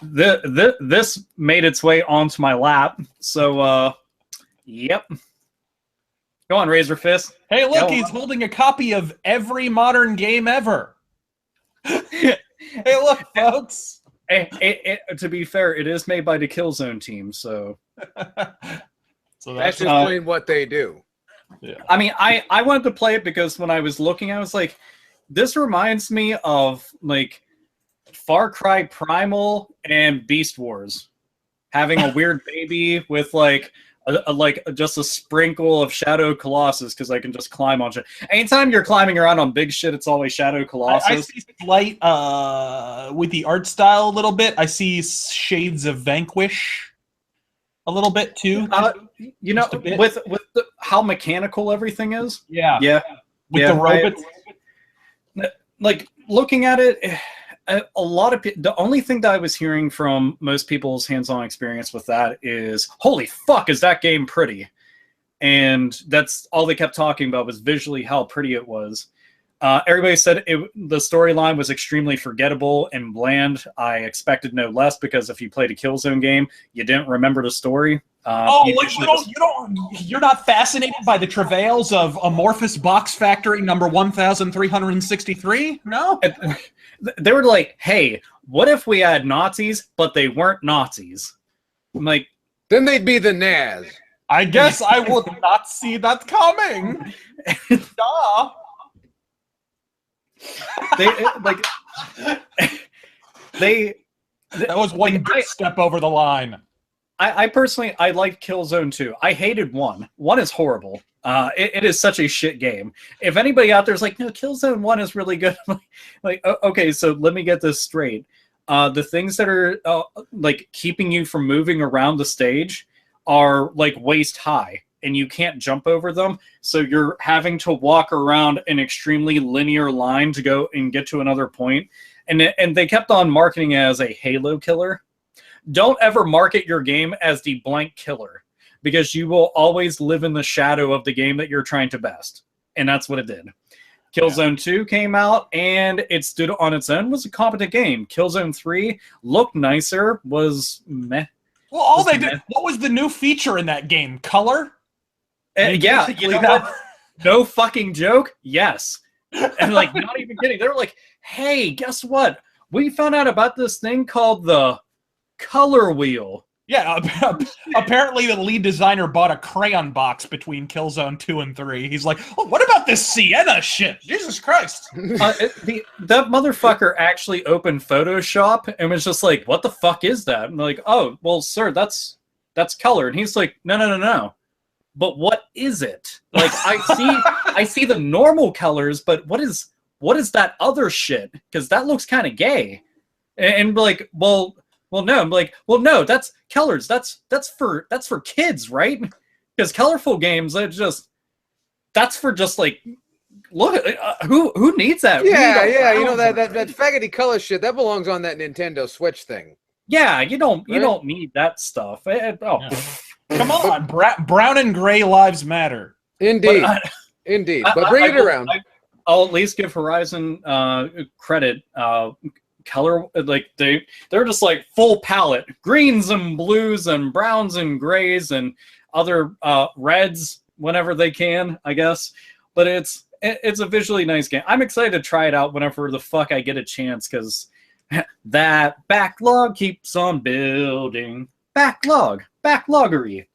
this made its way onto my lap. So, yep. Go on, Razor Fist. Hey, look, he's holding a copy of every modern game ever. Hey, look, folks. To be fair, it is made by the Killzone team, so... So that's explain what they do. Yeah. I mean, I wanted to play it because when I was looking, I was like, this reminds me of, like, Far Cry Primal and Beast Wars. Having a weird baby with, like just a sprinkle of Shadow Colossus, because I can just climb on shit. Anytime you're climbing around on big shit, it's always Shadow Colossus. I see slight, with the art style a little bit, I see shades of Vanquish a little bit, too. You know, with how mechanical everything is. Yeah. Yeah. With the robots. Like, looking at it... A lot of the only thing that I was hearing from most people's hands-on experience with that is, holy fuck, is that game pretty? And that's all they kept talking about was visually how pretty it was. Everybody said the storyline was extremely forgettable and bland. I expected no less because if you played a Killzone game, you didn't remember the story. You're not fascinated by the travails of Amorphous Box Factory number 1363? No? They were like, hey, what if we had Nazis, but they weren't Nazis? I'm like... Then they'd be the Naz. I guess I would not see that coming. Duh. That was one good step over the line. I personally, I liked Killzone 2. I hated 1. 1 is horrible. It is such a shit game. If anybody out there's like, no, Killzone 1 is really good. Like, okay, so let me get this straight. The things that are like keeping you from moving around the stage are like waist high, and you can't jump over them. So you're having to walk around an extremely linear line to go and get to another point. And they kept on marketing it as a Halo killer. Don't ever market your game as the blank killer, because you will always live in the shadow of the game that you're trying to best. And that's what it did. Killzone 2 came out, and it stood on its own, was a competent game. Killzone 3 looked nicer, was meh. Well, all they did, what was the new feature in that game? Color? Yeah, you know what? No fucking joke? Yes. And like, not even kidding. They were like, hey, guess what? We found out about this thing called the color wheel. Yeah, apparently the lead designer bought a crayon box between Killzone 2 and 3. He's like, oh, what about this sienna shit? Jesus Christ. That motherfucker actually opened Photoshop and was just like, what the fuck is that? And like, oh, well, sir, that's color. And he's like, no. But what is it? Like, I see the normal colors, but what is that other shit? Because that looks kind of gay. And like, well, no. I'm like, well, no, that's colors. That's for kids, right? Because colorful games, that's for just like, look, who needs that? Yeah. You know that faggoty color shit that belongs on that Nintendo Switch thing. Yeah, you don't need that stuff. Come on, brown and gray lives matter. Indeed, indeed. But bring it around. I'll at least give Horizon credit. Color, like they're just like full palette, greens and blues and browns and grays and other reds whenever they can, I guess. But it's a visually nice game. I'm excited to try it out whenever the fuck I get a chance, because that backlog keeps on building. Backloggery.